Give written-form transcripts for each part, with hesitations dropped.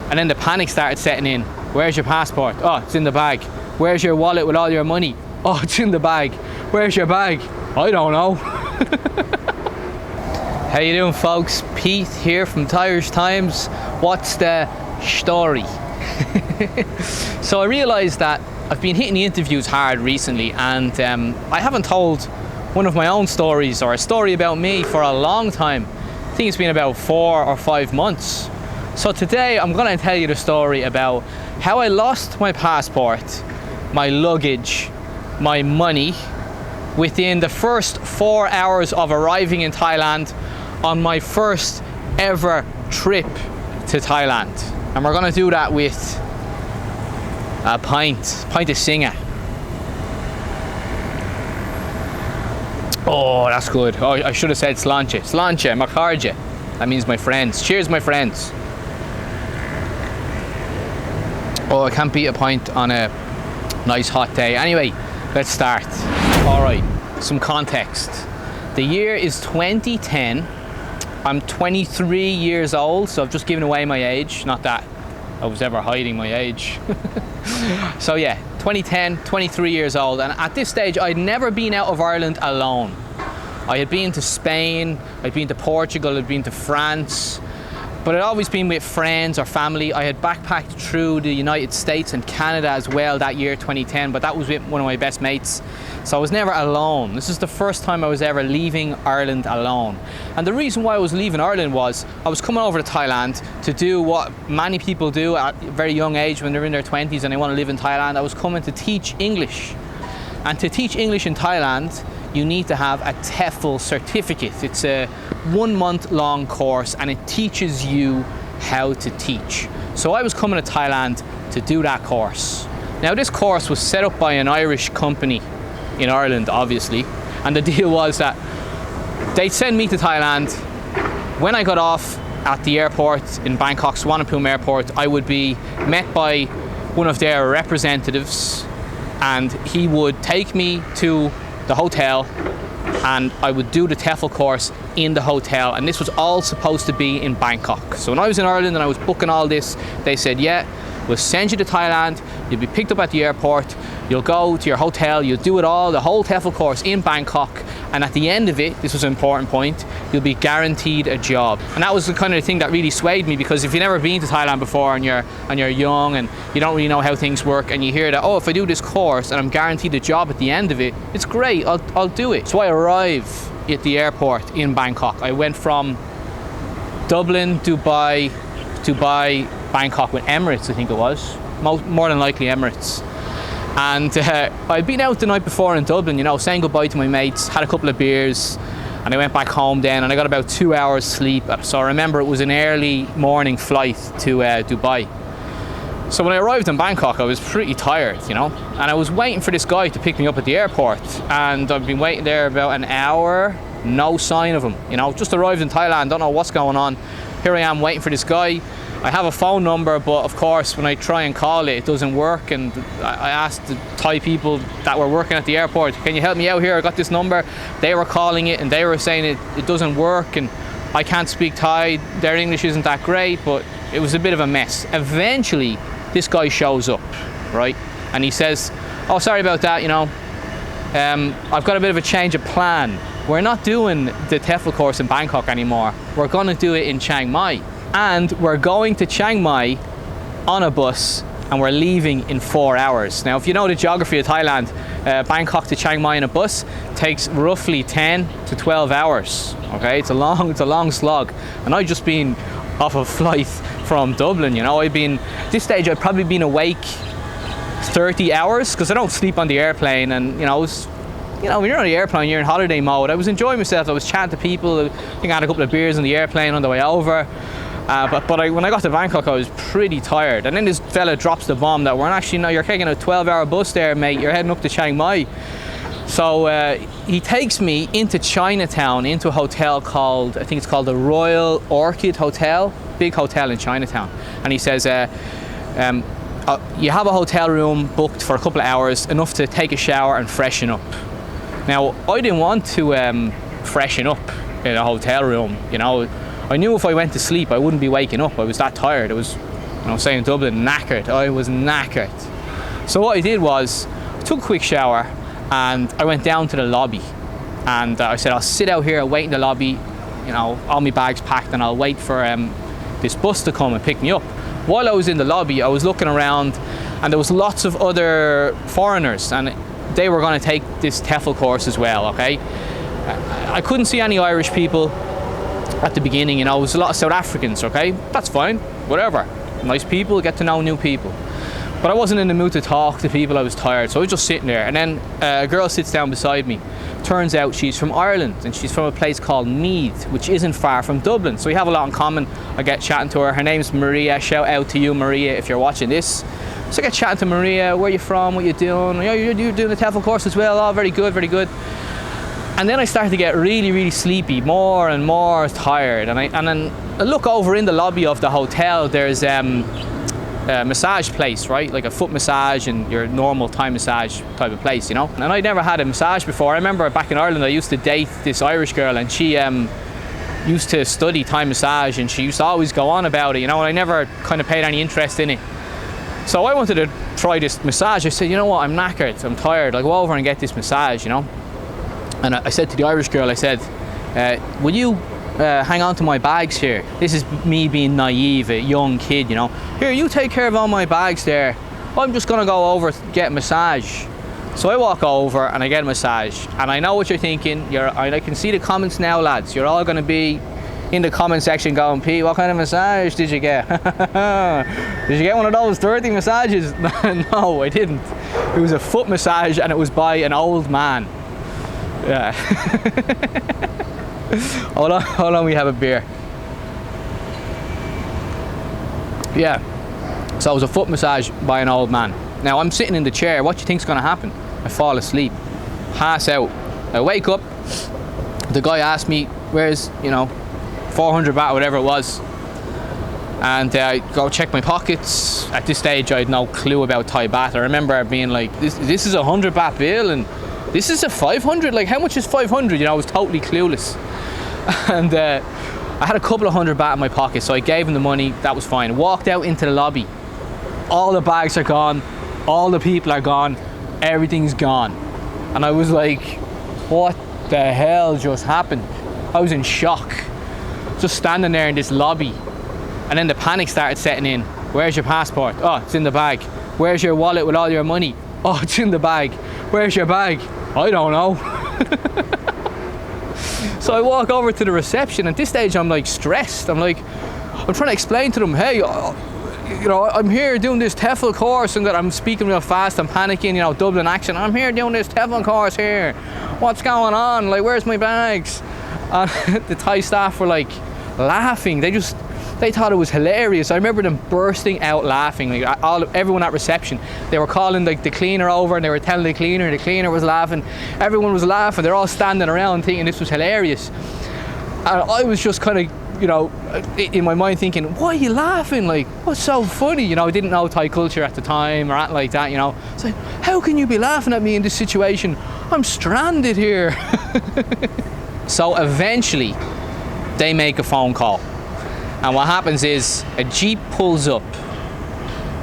And then the panic started setting in. Where's your passport? Oh, it's in the bag. Where's your wallet with all your money? Oh, it's in the bag. Where's your bag? I don't know. How you doing, folks? Pete here from Thairish Times. What's the story? So I realised that I've been hitting the interviews hard recently, and I haven't told one of my own stories or a story about me for a long time. I think it's been about 4 or 5 months. So today I'm going to tell you the story about how I lost my passport, my luggage, my money within the first 4 hours of arriving in Thailand on my first ever trip to Thailand. And we're going to do that with a pint of Singer. Oh, that's good. Oh, I should have said sláinte. Sláinte, macarja. That means my friends. Cheers, my friends. Oh, I can't beat a pint on a nice hot day. Anyway, let's start. All right, some context. The year is 2010. I'm 23 years old, so I've just given away my age. Not that I was ever hiding my age. So yeah, 2010, 23 years old. And at this stage, I'd never been out of Ireland alone. I had been to Spain, I'd been to Portugal, I'd been to France, but I'd always been with friends or family. I had backpacked through the United States and Canada as well that year, 2010, but that was with one of my best mates. So I was never alone. This is the first time I was ever leaving Ireland alone. And the reason why I was leaving Ireland was I was coming over to Thailand to do what many people do at a very young age when they're in their 20s and they want to live in Thailand. I was coming to teach English. And to teach English in Thailand, you need to have a TEFL certificate. It's a 1 month long course and it teaches you how to teach. So I was coming to Thailand to do that course. Now this course was set up by an Irish company in Ireland, obviously, and the deal was that they'd send me to Thailand. When I got off at the airport in Bangkok, Suvarnabhumi Airport, I would be met by one of their representatives and he would take me to the hotel and I would do the TEFL course in the hotel, and this was all supposed to be in Bangkok. So when I was in Ireland and I was booking all this, they said, yeah, we'll send you to Thailand, you'll be picked up at the airport, you'll go to your hotel, you'll do it all, the whole TEFL course in Bangkok, and at the end of it, this was an important point, you'll be guaranteed a job. And that was the kind of thing that really swayed me, because if you've never been to Thailand before and you're young and you don't really know how things work, and you hear that, oh, if I do this course and I'm guaranteed a job at the end of it, it's great, I'll do it. So I arrive at the airport in Bangkok. I went from Dublin, Dubai, Bangkok with Emirates, I think it was. More than likely Emirates. And I'd been out the night before in Dublin, you know, saying goodbye to my mates, had a couple of beers, and I went back home then, and I got about 2 hours sleep. So I remember it was an early morning flight to Dubai. So when I arrived in Bangkok, I was pretty tired, you know, and I was waiting for this guy to pick me up at the airport, and I've been waiting there about an hour, no sign of him, you know, just arrived in Thailand, don't know what's going on. Here I am waiting for this guy. I have a phone number, but of course when I try and call it, it doesn't work. And I asked the Thai people that were working at the airport, can you help me out here? I got this number. They were calling it and they were saying it doesn't work, and I can't speak Thai. Their English isn't that great, but it was a bit of a mess. Eventually, this guy shows up, right? And he says, oh, sorry about that, you know, I've got a bit of a change of plan. We're not doing the TEFL course in Bangkok anymore. We're going to do it in Chiang Mai. And we're going to Chiang Mai on a bus, and we're leaving in 4 hours. Now, if you know the geography of Thailand, Bangkok to Chiang Mai in a bus takes roughly 10 to 12 hours. Okay, it's a long slog. And I've just been off a flight from Dublin, you know. This stage I'd probably been awake 30 hours because I don't sleep on the airplane, and you know, when you're on the airplane, you're in holiday mode. I was enjoying myself. I was chatting to people. I think I had a couple of beers on the airplane on the way over. But when I got to Bangkok, I was pretty tired. And then this fella drops the bomb that we're actually, no, you're taking a 12-hour bus there, mate. You're heading up to Chiang Mai. So he takes me into Chinatown, into a hotel called, I think it's called the Royal Orchid Hotel, big hotel in Chinatown. And he says, you have a hotel room booked for a couple of hours, enough to take a shower and freshen up. Now, I didn't want to freshen up in a hotel room, you know. I knew if I went to sleep, I wouldn't be waking up. I was that tired. It was And I was saying Dublin, knackered. I was knackered. So what I did was, I took a quick shower and I went down to the lobby. And I said, I'll sit out here, wait in the lobby, you know, all my bags packed, and I'll wait for this bus to come and pick me up. While I was in the lobby, I was looking around, and there was lots of other foreigners, and they were going to take this TEFL course as well, okay? I couldn't see any Irish people at the beginning, you know, it was a lot of South Africans, okay? That's fine, whatever. Nice people, get to know new people. But I wasn't in the mood to talk to people, I was tired, so I was just sitting there. And then a girl sits down beside me. Turns out she's from Ireland, and she's from a place called Meath, which isn't far from Dublin. So we have a lot in common. I get chatting to her. Her name's Maria. Shout out to you, Maria, if you're watching this. So I get chatting to Maria. Where you from? What you doing? Oh, you're doing the TEFL course as well? Oh, very good, very good. And then I started to get really, really sleepy, more and more tired. And then I look over in the lobby of the hotel. There's massage place, right? Like a foot massage and your normal Thai massage type of place, you know? And I'd never had a massage before. I remember back in Ireland, I used to date this Irish girl, and she used to study Thai massage, and she used to always go on about it, you know, and I never kind of paid any interest in it. So I wanted to try this massage. I said, you know what, I'm knackered, I'm tired, I'll go over and get this massage, you know? And I said to the Irish girl, I said, will you hang on to my bags here? This is me being naive, a young kid, you know. Here, you take care of all my bags there. I'm just gonna go over to get a massage. So I walk over and I get a massage. And I know what you're thinking. I can see the comments now, lads. You're all gonna be in the comment section going, Pete, what kind of massage did you get? Did you get one of those dirty massages? No, I didn't. It was a foot massage, and it was by an old man. Yeah. Hold on, we have a beer. Yeah, so it was a foot massage by an old man. Now I'm sitting in the chair, what do you think's gonna happen? I fall asleep, pass out. I wake up, the guy asked me, where's, you know, 400 baht or whatever it was. And I go check my pockets. At this stage I had no clue about Thai baht. I remember being like, this is a 100 baht bill, and this is a 500, like how much is 500? You know, I was totally clueless. And I had a couple of 100 baht in my pocket, so I gave him the money, that was fine. Walked out into the lobby. All the bags are gone, all the people are gone, everything's gone. And I was like, what the hell just happened? I was in shock. Just standing there in this lobby. And then the panic started setting in. Where's your passport? Oh, it's in the bag. Where's your wallet with all your money? Oh, it's in the bag. Where's your bag? I don't know. So I walk over to the reception. At this stage I'm like stressed. I'm trying to explain to them, hey, you know, I'm here doing this TEFL course, and that I'm speaking real fast, I'm panicking, you know, Dublin accent. I'm here doing this TEFL course here. What's going on? Like, where's my bags? And the Thai staff were like laughing. They thought it was hilarious. I remember them bursting out laughing. Like everyone at reception, they were calling like the cleaner over, and they were telling the cleaner was laughing. Everyone was laughing. They're all standing around thinking this was hilarious. And I was just kind of, you know, in my mind thinking, why are you laughing? Like, what's so funny? You know, I didn't know Thai culture at the time or anything like that, you know. It's like, how can you be laughing at me in this situation? I'm stranded here. So eventually they make a phone call. And what happens is a Jeep pulls up,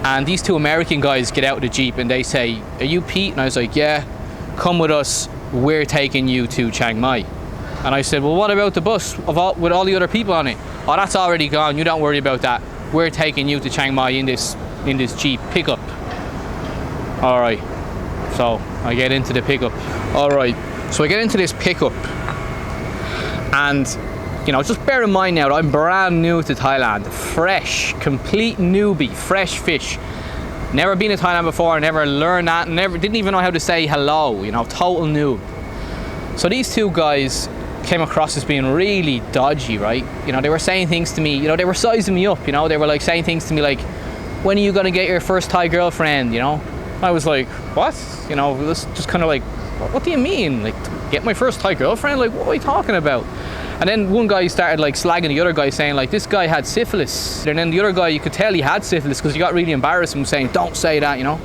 and these two American guys get out of the Jeep and they say, are you Pete? And I was like, yeah, come with us, we're taking you to Chiang Mai. And I said, well, what about the bus with all the other people on it? Oh, that's already gone, you don't worry about that. We're taking you to Chiang Mai in this Jeep pickup. All right, so I get into the pickup. All right, so I get into this pickup, and you know, just bear in mind now that I'm brand new to Thailand, fresh, complete newbie, fresh fish. Never been to Thailand before, never learned that, didn't even know how to say hello, you know, total noob. So these two guys came across as being really dodgy, right? You know, they were saying things to me, you know, they were sizing me up, you know, they were like saying things to me like, when are you gonna get your first Thai girlfriend, you know? I was like, what? You know, just kind of like, what do you mean? Like, get my first Thai girlfriend? Like, what are you talking about? And then one guy started like slagging the other guy, saying like, this guy had syphilis. And then the other guy, you could tell he had syphilis because he got really embarrassed and was saying, don't say that, you know.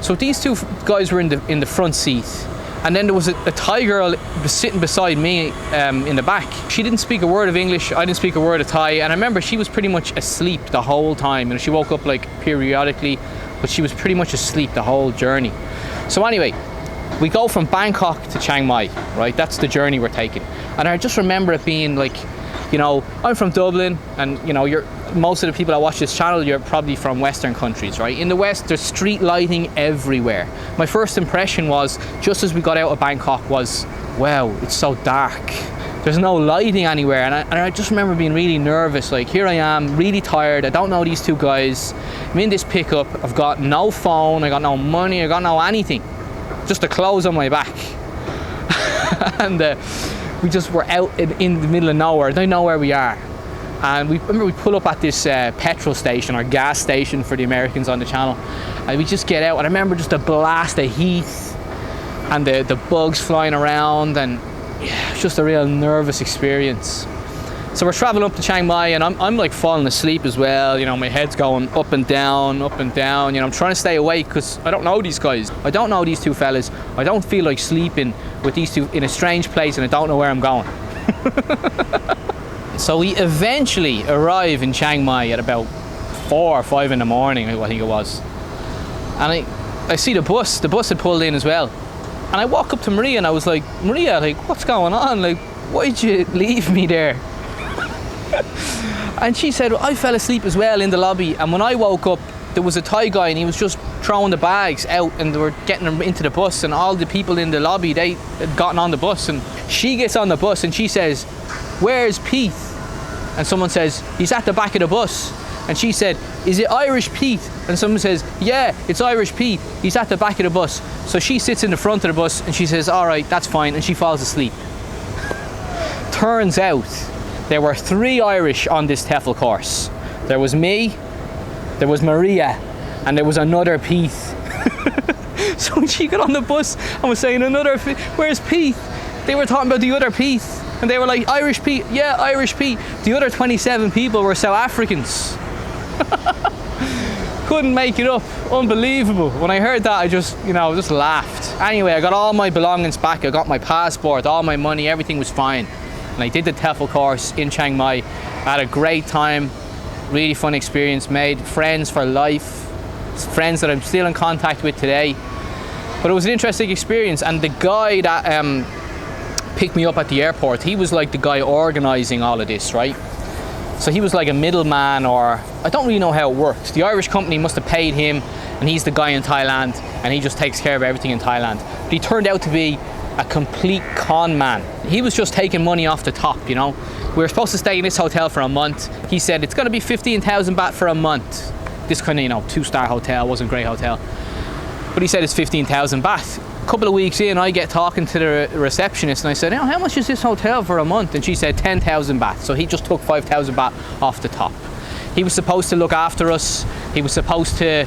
So these two guys were in the front seat, And then there was a Thai girl sitting beside me in the back. She didn't speak a word of English, I didn't speak a word of Thai, and I remember she was pretty much asleep the whole time. She woke up like periodically, but she was pretty much asleep the whole journey. So anyway, we go from Bangkok to Chiang Mai, right? That's the journey we're taking. And I just remember it being like, I'm from Dublin, and most of the people that watch this channel, you're probably from Western countries, right? In the West, there's street lighting everywhere. My first impression was, just as we got out of Bangkok, was, wow, it's so dark. There's no lighting anywhere. And I just remember being really nervous. Like, here I am, really tired. I don't know these two guys. I'm in this pickup. I've got no phone. I got no money. I got no anything. Just the clothes on my back. And we just were out in the middle of nowhere. I don't know where we are. And we pull up at this petrol station, or gas station for the Americans on the channel, and we just get out, and I remember just a blast of heat and the bugs flying around, and yeah, it's just a real nervous experience. So we're traveling up to Chiang Mai, and I'm like falling asleep as well. My head's going up and down, up and down. I'm trying to stay awake because I don't know these guys. I don't know these two fellas. I don't feel like sleeping with these two in a strange place, and I don't know where I'm going. So we eventually arrive in Chiang Mai at about 4 or 5 in the morning, I think it was. And I see the bus had pulled in as well. And I walk up to Maria and I was like, Maria, like, what's going on? Like, why'd you leave me there? And she said, I fell asleep as well in the lobby, and when I woke up, there was a Thai guy and he was just throwing the bags out, and they were getting them into the bus, and all the people in the lobby, they had gotten on the bus, and she gets on the bus and she says, where's Pete? And someone says, he's at the back of the bus. And she said, is it Irish Pete? And someone says, yeah, it's Irish Pete, he's at the back of the bus. So she sits in the front of the bus and she says, all right, that's fine, and she falls asleep. Turns out there were 3 Irish on this TEFL course. There was me, there was Maria, and there was another Pete. So when she got on the bus and was saying, where's Pete? They were talking about the other Pete. And they were like, Irish Pete, yeah, Irish Pete. The other 27 people were South Africans. Couldn't make it up. Unbelievable. When I heard that, I just laughed. Anyway, I got all my belongings back. I got my passport, all my money, everything was fine. And I did the TEFL course in Chiang Mai. I had a great time, really fun experience, made friends for life, friends that I'm still in contact with today. But it was an interesting experience, and the guy that picked me up at the airport, he was like the guy organising all of this, right? So he was like a middleman, or I don't really know how it worked. The Irish company must have paid him, and he's the guy in Thailand, and he just takes care of everything in Thailand. But he turned out to be a complete con man. He was just taking money off the top, We were supposed to stay in this hotel for a month. He said it's going to be 15,000 baht for a month. This kind of, 2-star hotel, wasn't a great hotel. But he said it's 15,000 baht. A couple of weeks in, I get talking to the receptionist and I said, how much is this hotel for a month? And she said 10,000 baht. So he just took 5,000 baht off the top. He was supposed to look after us. He was supposed to,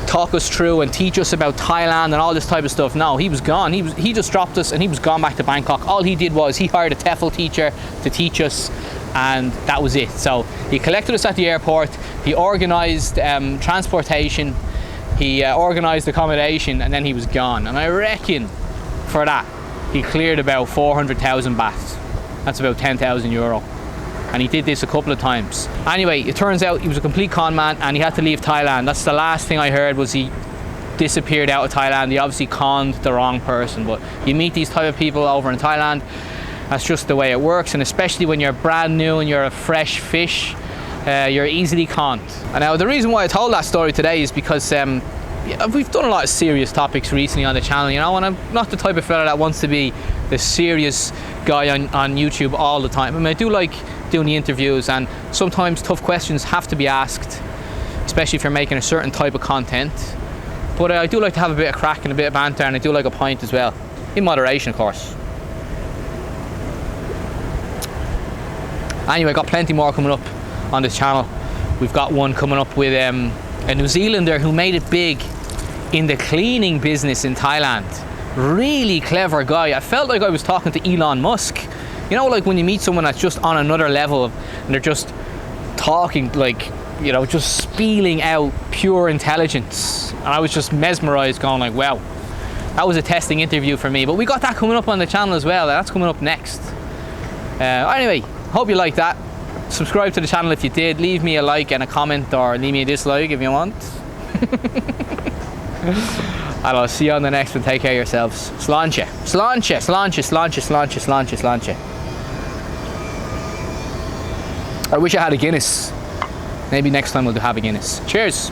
talk us through and teach us about Thailand and all this type of stuff. No, he was gone. He just dropped us and he was gone back to Bangkok. All he did was he hired a TEFL teacher to teach us, and that was it. So he collected us at the airport. He organised transportation. He organised accommodation, and then he was gone. And I reckon for that he cleared about 400,000 baht. That's about 10,000 euro. And he did this a couple of times. Anyway, it turns out he was a complete con man, and he had to leave Thailand. That's the last thing I heard, was he disappeared out of Thailand. He obviously conned the wrong person. But you meet these type of people over in Thailand, that's just the way it works. And especially when you're brand new and you're a fresh fish, you're easily conned. And now the reason why I told that story today is because we've done a lot of serious topics recently on the channel, and I'm not the type of fella that wants to be the serious guy on YouTube all the time. I mean, I do like doing the interviews, and sometimes tough questions have to be asked, especially if you're making a certain type of content. But I do like to have a bit of crack and a bit of banter, and I do like a pint as well, in moderation of course. Anyway, got plenty more coming up on this channel. We've got one coming up with a New Zealander who made it big in the cleaning business in Thailand. Really clever guy. I felt like I was talking to Elon Musk. Like when you meet someone that's just on another level and they're just talking like, just spieling out pure intelligence. And I was just mesmerized, going like, wow, That was a testing interview for me, but we got that coming up on the channel as well. That's coming up next. Anyway, hope you liked that. Subscribe to the channel if you did. Leave me a like and a comment, or leave me a dislike if you want. And I'll see you on the next one. Take care of yourselves. Sláinte. Sláinte. Sláinte. Sláinte. Sláinte. Sláinte. Sláinte. I wish I had a Guinness. Maybe next time we'll have a Guinness. Cheers.